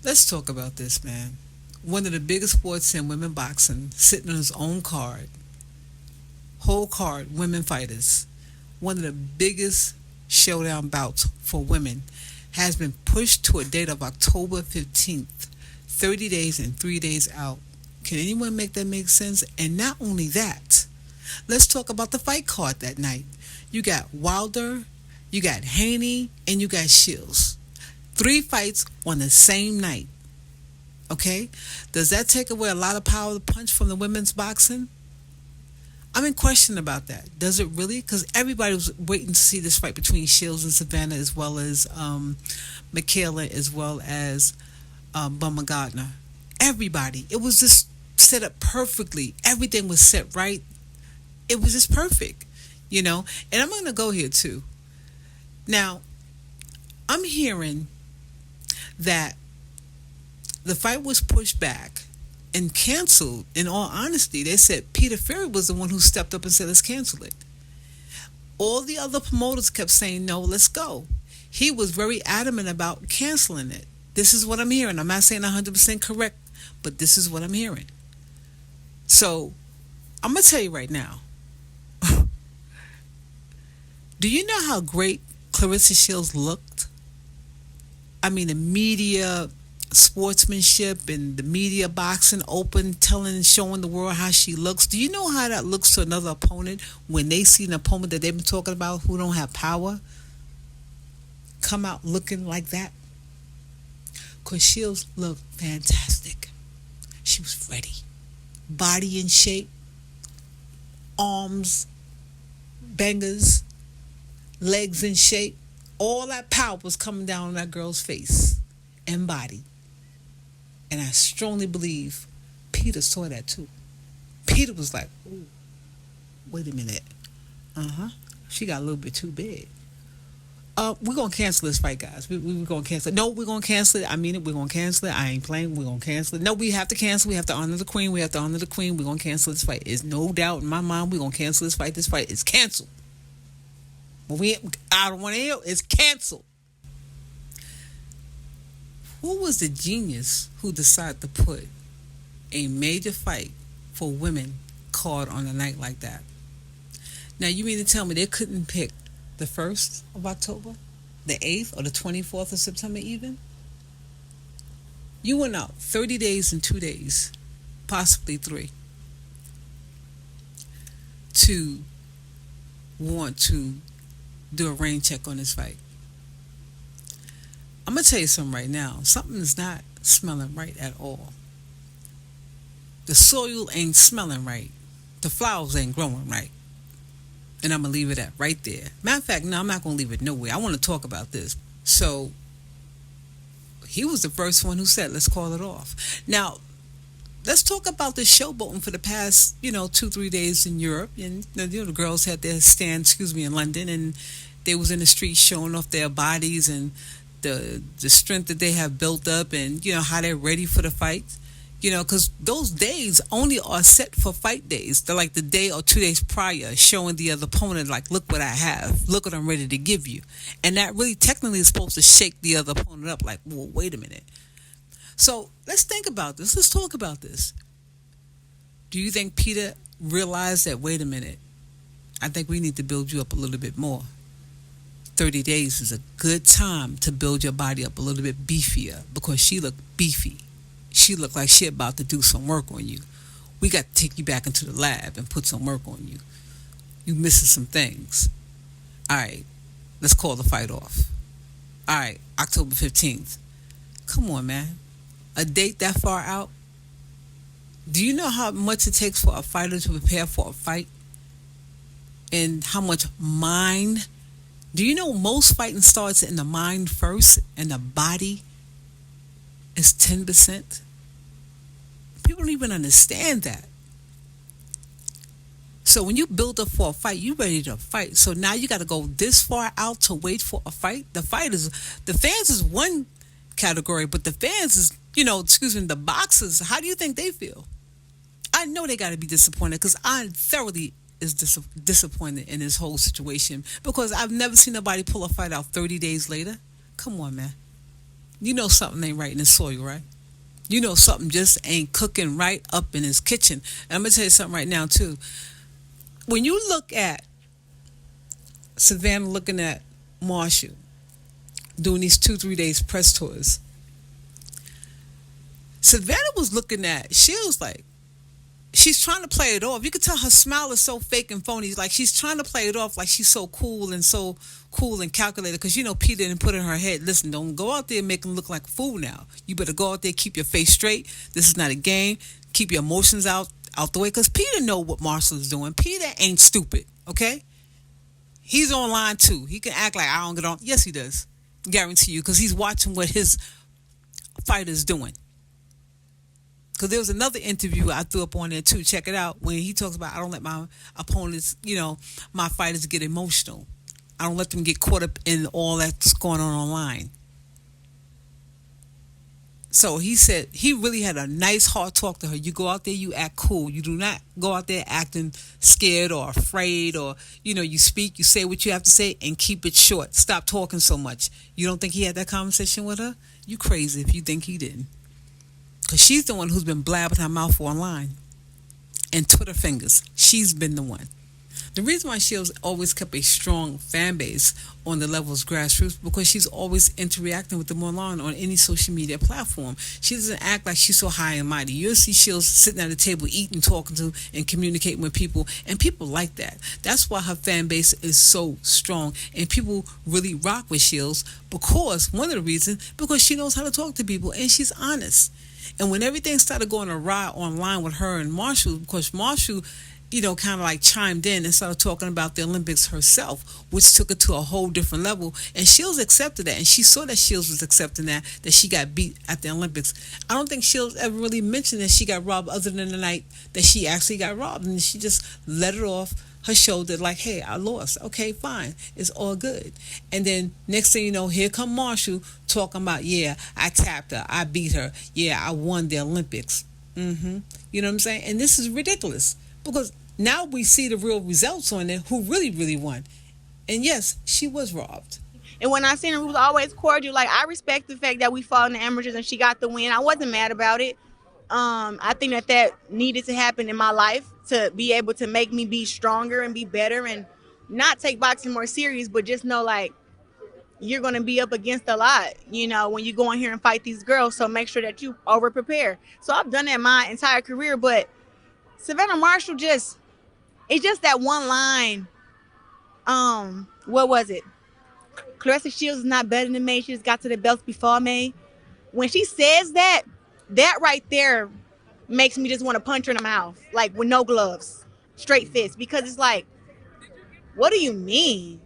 Let's talk about this, man. One of the biggest sports in women boxing, sitting on his own card, whole card, women fighters. One of the biggest showdown bouts for women has been pushed to a date of October 15th, 30 days and 3 days out. Can anyone make that make sense? And not only that, let's talk about the fight card that night. You got Wilder, you got Haney, and you got Shields. Three fights on the same night. Okay? Does that take away a lot of power to punch from the women's boxing? I'm in question about that. Does it really? Because everybody was waiting to see this fight between Shields and Savannah, as well as Michaela, as well as Bummer Gardner. Everybody. It was just set up perfectly. Everything was set right. It was just perfect, you know? And I'm going to go here too. Now, I'm hearing that the fight was pushed back and canceled. In all honesty, they said Peter Ferry was the one who stepped up and said, let's cancel it. All the other promoters kept saying, no, let's go. He was very adamant about canceling it. This is what I'm hearing. I'm not saying 100% correct, but this is what I'm hearing. So I'm going to tell you right now. Do you know how great Clarissa Shields looked? I mean, the media sportsmanship and the media boxing open, telling and showing the world how she looks. Do you know how that looks to another opponent when they see an opponent that they've been talking about who don't have power come out looking like that? Because Shields looked fantastic. She was ready. Body in shape, arms, bangers, legs in shape. All that power was coming down on that girl's face and body. And I strongly believe Peter saw that too. Peter was like, ooh, wait a minute. She got a little bit too big. We're going to cancel this fight, guys. We're going to cancel it. No, we're going to cancel it. I mean it. We're going to cancel it. I ain't playing. We're going to cancel it. No, we have to cancel. We have to honor the queen. We have to honor the queen. We're going to cancel this fight. There's no doubt in my mind we're going to cancel this fight. This fight is canceled. I don't want to hear it. It's canceled. Who was the genius who decided to put a major fight for women card on a night like that? Now, you mean to tell me they couldn't pick the 1st of October, the 8th, or the 24th of September even? You went out 30 days and 2 days, possibly 3, to want to do a rain check on this fight. I'm going to tell you something right now. Something is not smelling right at all. The soil ain't smelling right. The flowers ain't growing right. And I'm going to leave it at right there. Matter of fact, no, I'm not going to leave it nowhere. I want to talk about this. So, he was the first one who said, let's call it off. Now, let's talk about the showboating for the past, 2-3 days in Europe. And, the girls had their stand, in London. And they was in the streets showing off their bodies and the strength that they have built up and, how they're ready for the fight. Because those days only are set for fight days. They're like the day or 2 days prior, showing the other opponent, like, look what I have. Look what I'm ready to give you. And that really technically is supposed to shake the other opponent up, like, well, wait a minute. So let's think about this. Let's talk about this. Do you think Peter realized that, wait a minute, I think we need to build you up a little bit more? 30 days is a good time to build your body up a little bit beefier, because she looked beefy. She looked like she about to do some work on you. We got to take you back into the lab and put some work on you. You missing some things. All right, let's call the fight off. All right, October 15th. Come on, man. A date that far out? Do you know how much it takes for a fighter to prepare for a fight? And how much mind? Do you know most fighting starts in the mind first and the body is 10%? People don't even understand that. So when you build up for a fight, you're ready to fight. So now you got to go this far out to wait for a fight. The fans is one category, but the fans is, the boxers, how do you think they feel? I know they got to be disappointed, because I thoroughly is disappointed in this whole situation, because I've never seen nobody pull a fight out 30 days later. Come on, man. you know something ain't right in the soil, right? You know something just ain't cooking right up in his kitchen. And I'm gonna tell you something right now too. When you look at Savannah looking at Marshall doing these 2 3 days press tours, Savannah was looking at Shields like she's trying to play it off. You could tell her smile is so fake and phony. Like she's trying to play it off like she's so cool and calculated. Because you know Peter didn't put in her head, listen, don't go out there and make him look like a fool now. You better go out there, keep your face straight. This is not a game. Keep your emotions out the way. Because Peter know what Marshall is doing. Peter ain't stupid. Okay, he's online too. He can act like I don't get on. Yes, he does. Guarantee you, because he's watching what his fighter's doing. Because there was another interview I threw up on there too. Check it out. When he talks about, I don't let my opponents, my fighters get emotional. I don't let them get caught up in all that's going on online. So he said he really had a nice hard talk to her. You go out there, you act cool. You do not go out there acting scared or afraid, or you speak, you say what you have to say, and keep it short. Stop talking so much. You don't think he had that conversation with her? You crazy if you think he didn't. Because she's the one who's been blabbing her mouth online and Twitter fingers. She's been the one. The reason why Shields always kept a strong fan base on the levels grassroots because she's always interacting with them online on any social media platform. She doesn't act like she's so high and mighty. You'll see Shields sitting at a table eating, talking to, and communicating with people, and people like that. That's why her fan base is so strong, and people really rock with Shields because, one of the reasons, because she knows how to talk to people, and she's honest. And when everything started going awry online with her and Marshall, because Marshall, kind of like chimed in and started talking about the Olympics herself, which took it to a whole different level. And Shields accepted that. And she saw that Shields was accepting that she got beat at the Olympics. I don't think Shields ever really mentioned that she got robbed other than the night that she actually got robbed. And she just let it off her shoulder like, hey, I lost. Okay, fine. It's all good. And then next thing you know, here come Marshall talking about, yeah, I tapped her. I beat her. Yeah, I won the Olympics. You know what I'm saying? And this is ridiculous because now we see the real results on it, who really, really won. And yes, she was robbed. And when I seen her, we was always cordial. Like, I respect the fact that we fought in the amateurs and she got the win. I wasn't mad about it. I think that needed to happen in my life to be able to make me be stronger and be better and not take boxing more serious, but just know, like, you're going to be up against a lot, when you go in here and fight these girls. So make sure that you over prepare. So I've done that my entire career, but Savannah Marshall it's just that one line. What was it? Claressa Shields is not better than me. She just got to the belts before me. When she says that right there makes me just want to punch her in the mouth, like with no gloves, straight fist, because it's like, what do you mean?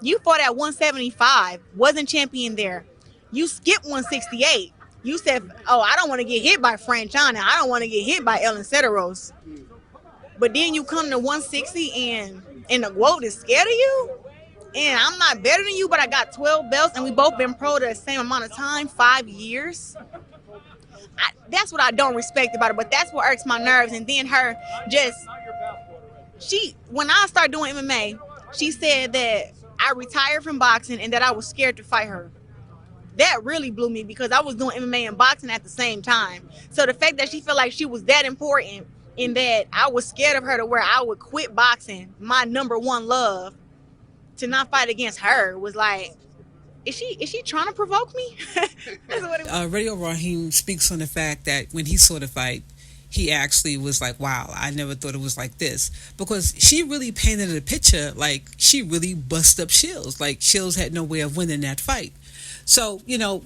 You fought at 175, wasn't champion there. You skipped 168. You said, oh, I don't want to get hit by Franchana. I don't want to get hit by Ellen Cederos. But then you come to 160 and the world is scared of you? And I'm not better than you, but I got 12 belts and we both been pro the same amount of time, 5 years. That's what I don't respect about it, but that's what irks my nerves. And then her when I started doing MMA, she said that I retired from boxing and that I was scared to fight her. That really blew me because I was doing MMA and boxing at the same time. So the fact that she felt like she was that important and that I was scared of her to where I would quit boxing, my number one love, to not fight against her was like, is she trying to provoke me? That's what it was. Radio Raheem speaks on the fact that when he saw the fight, he actually was like, wow, I never thought it was like this. Because she really painted a picture like she really bust up Shields. Like Shields had no way of winning that fight. So,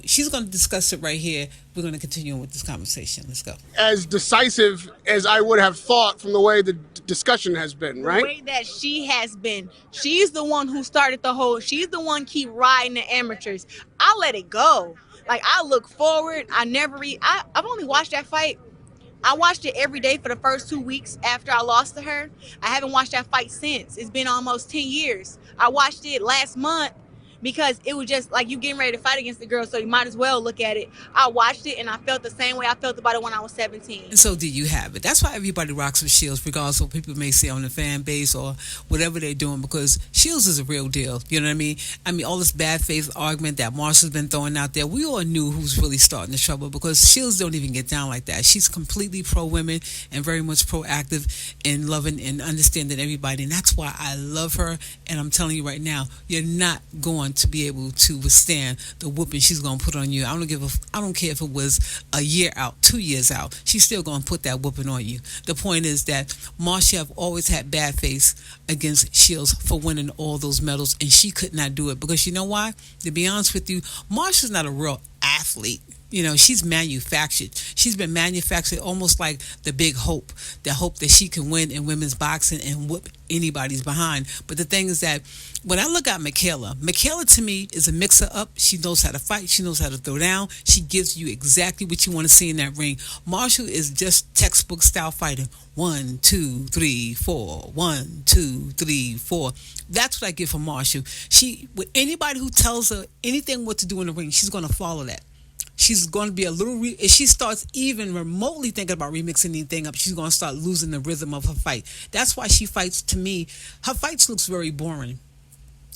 she's going to discuss it right here. We're going to continue on with this conversation. Let's go. As decisive as I would have thought from the way the discussion has been, right? The way that she has been. She's the one who started she's the one keep riding the amateurs. I let it go. Like, I look forward. I've only watched that fight. I watched it every day for the first 2 weeks after I lost to her. I haven't watched that fight since. It's been almost 10 years. I watched it last month because it was just like you getting ready to fight against the girl, so you might as well look at it. I watched it and I felt the same way I felt about it when I was 17. And so do you have it. That's why everybody rocks with Shields, regardless of what people may say on the fan base or whatever they're doing, because Shields is a real deal. You know what I mean? I mean, all this bad faith argument that Marshall's been throwing out there, we all knew who's really starting the trouble, because Shields don't even get down like that. She's completely pro-women and very much proactive in loving and understanding everybody. And that's why I love her. And I'm telling you right now, you're not going to be able to withstand the whooping she's going to put on you. I don't care if it was a year out, 2 years out. She's still going to put that whooping on you. The point is that Marcia have always had bad faith against Shields for winning all those medals, and she could not do it, because you know why? To be honest with you, Marcia's not a real athlete. You know, she's manufactured. She's been manufactured almost like the big hope, the hope that she can win in women's boxing and whoop anybody's behind. But the thing is that when I look at Michaela to me is a mixer-up. She knows how to fight. She knows how to throw down. She gives you exactly what you want to see in that ring. Marshall is just textbook style fighting. 1, 2, 3, 4. 1, 2, 3, 4. That's what I get from Marshall. With anybody who tells her anything what to do in the ring, she's going to follow that. She's going to be a little, if she starts even remotely thinking about remixing anything up, she's going to start losing the rhythm of her fight. That's why she fights, to me, her fights looks very boring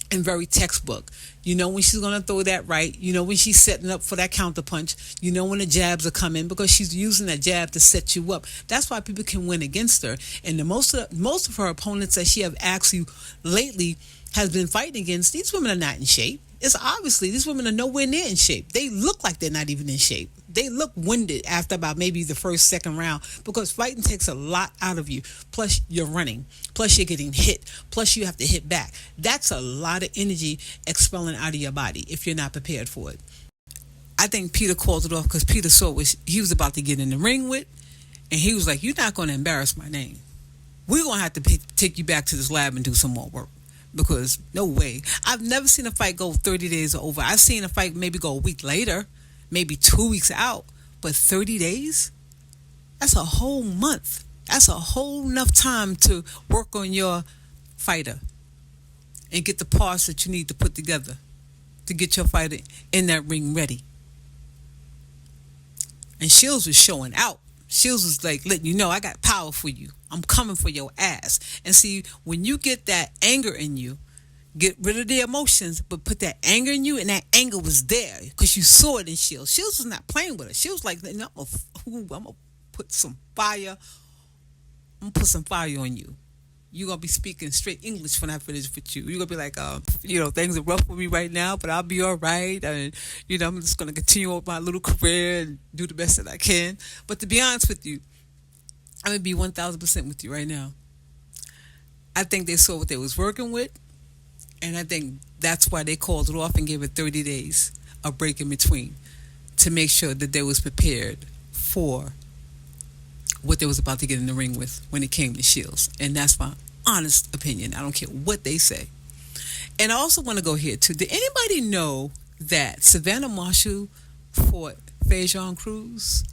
and very textbook. You know when she's going to throw that right. You know when she's setting up for that counter punch. You know when the jabs are coming, because she's using that jab to set you up. That's why people can win against her. And most of her opponents that she have actually lately has been fighting against, these women are not in shape. It's obviously these women are nowhere near in shape. They look like they're not even in shape. They look winded after about maybe the first, second round, because fighting takes a lot out of you. Plus you're running. Plus you're getting hit. Plus you have to hit back. That's a lot of energy expelling out of your body if you're not prepared for it. I think Peter called it off because Peter saw what he was about to get in the ring with, and he was like, "You're not going to embarrass my name. We're going to have to take you back to this lab and do some more work." Because no way. I've never seen a fight go 30 days or over. I've seen a fight maybe go a week later, maybe 2 weeks out. But 30 days? That's a whole month. That's a whole enough time to work on your fighter and get the parts that you need to put together to get your fighter in that ring ready. And Shields was showing out. Shields was like letting you know, I got power for you. I'm coming for your ass. And see, when you get that anger in you, get rid of the emotions, but put that anger in you, and that anger was there because you saw it in Shields. Shields was not playing with it. Shields was like, I'm gonna put some fire. I'm gonna put some fire on you. You're gonna be speaking straight English when I finish with you. You're gonna be like, things are rough for me right now, but I'll be all right. And I'm just gonna continue with my little career and do the best that I can. But to be honest with you, I'm going to be 1,000% with you right now. I think they saw what they was working with, and I think that's why they called it off and gave it 30 days, a break in between, to make sure that they was prepared for what they was about to get in the ring with when it came to Shields. And that's my honest opinion. I don't care what they say. And I also want to go here, too. Did anybody know that Savannah Marshall fought Fajon Cruz?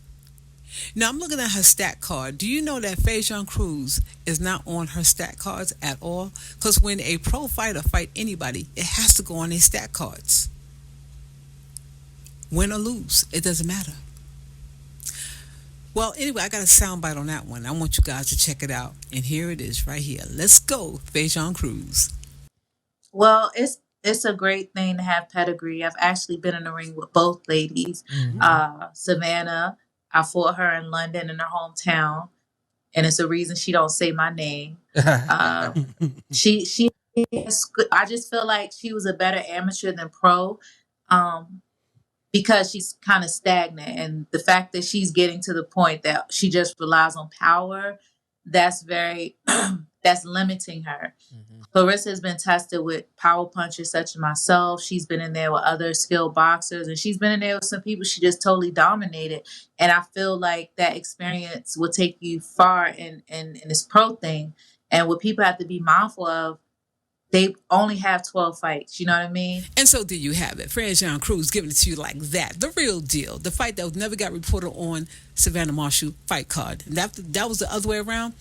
Now, I'm looking at her stat card. Do you know that Fajon Cruz is not on her stat cards at all? Because when a pro fighter fight anybody, it has to go on their stat cards. Win or lose, it doesn't matter. Well, anyway, I got a soundbite on that one. I want you guys to check it out. And here it is right here. Let's go, Fajon Cruz. Well, it's a great thing to have pedigree. I've actually been in the ring with both ladies. Savannah, I fought her in London in her hometown, and it's a reason she don't say my name. She I just feel like she was a better amateur than pro, because she's kind of stagnant, and the fact that she's getting to the point that she just relies on power, that's very that's limiting her. Clarissa has been tested with power punchers such as myself. She's been in there with other skilled boxers, and she's been in there with some people she just totally dominated. And I feel like that experience will take you far in this pro thing. And what people have to be mindful of, they only have 12 fights. You know what I mean? And so there you have it. Fajon Cruz giving it to you like that. The real deal. The fight that never got reported on Savannah Marshall fight card. And that was the other way around.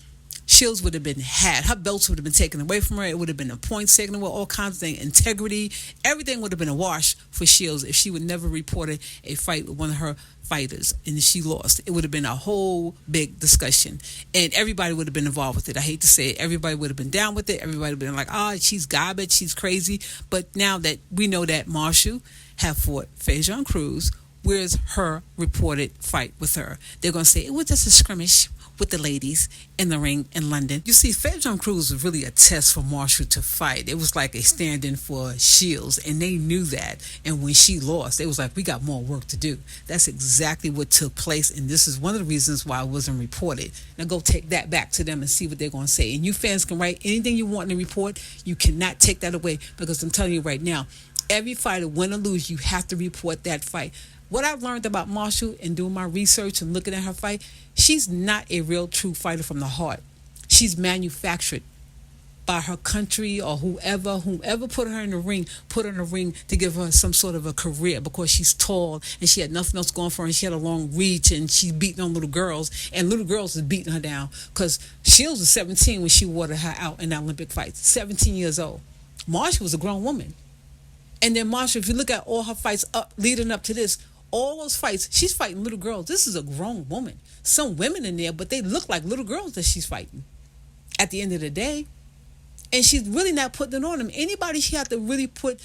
Shields would have been had. Her belts would have been taken away from her. It would have been a point taken away, all kinds of things. Integrity, everything would have been a wash for Shields if she would never reported a fight with one of her fighters and she lost. It would have been a whole big discussion. And everybody would have been involved with it. I hate to say it. Everybody would have been down with it. Everybody would have been like, oh, she's garbage. She's crazy. But now that we know that Marshall have fought Fajon Cruz, where's her reported fight with her? They're going to say it was just a skirmish with the ladies in the ring in London. You see, Fajon Cruz was really a test for Marshall to fight. It was like a stand-in for Shields, and they knew that. And when she lost, they was like, we got more work to do. That's exactly what took place, and this is one of the reasons why it wasn't reported. Now go take that back to them and see what they're going to say. And you fans can write anything you want in the report. You cannot take that away, because I'm telling you right now, every fighter, win or lose, you have to report that fight. What I've learned about Marshall and doing my research and looking at her fight, she's not a real true fighter from the heart. She's manufactured by her country or whoever put her in the ring, to give her some sort of a career, because she's tall and she had nothing else going for her, and she had a long reach, and she's beating on little girls, and little girls is beating her down, because Shields was 17 when she watered her out in the Olympic fights, 17 years old. Marshall was a grown woman. And then Marshall, if you look at all her fights leading up to this, all those fights, she's fighting little girls. This is a grown woman. Some women in there, but they look like little girls that she's fighting at the end of the day. And she's really not putting it on them. Anybody she had to really put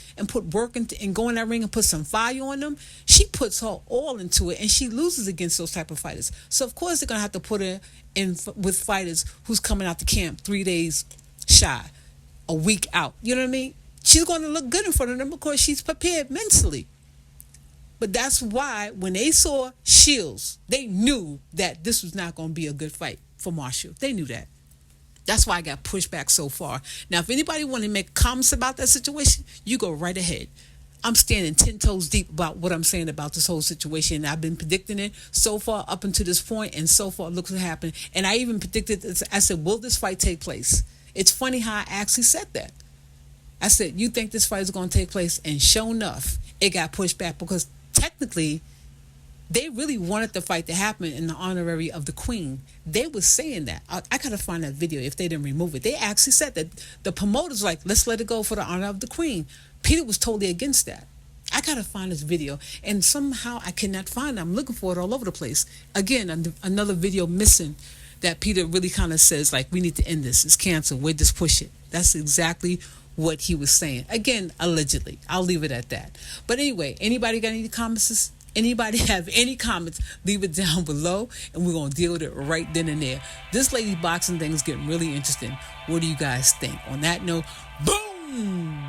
work into and go in that ring and put some fire on them, she puts her all into it, and she loses against those type of fighters. So, of course, they're going to have to put her in with fighters who's coming out the camp 3 days shy, a week out. You know what I mean? She's going to look good in front of them because she's prepared mentally. But that's why when they saw Shields, they knew that this was not going to be a good fight for Marshall. They knew that. That's why I got pushed back so far. Now, if anybody want to make comments about that situation, you go right ahead. I'm standing 10 toes deep about what I'm saying about this whole situation. I've been predicting it so far up until this point, and so far look what happened. And I even predicted this. I said, will this fight take place? It's funny how I actually said that. I said, you think this fight is going to take place? And sure enough, it got pushed back, because technically, they really wanted the fight to happen in the honorary of the Queen. They were saying that. I got to find that video if they didn't remove it. They actually said that the promoters like, let's let it go for the honor of the Queen. Peter was totally against that. I got to find this video, and somehow I cannot find it. I'm looking for it all over the place. Again, another video missing that Peter really kind of says, like, we need to end this. It's canceled. We'll just push it. That's exactly what he was saying. Again, allegedly. I'll leave it at that. But anyway, anybody got any comments? Anybody have any comments? Leave it down below, and we're going to deal with it right then and there. This lady's boxing thing is getting really interesting. What do you guys think? On that note, boom!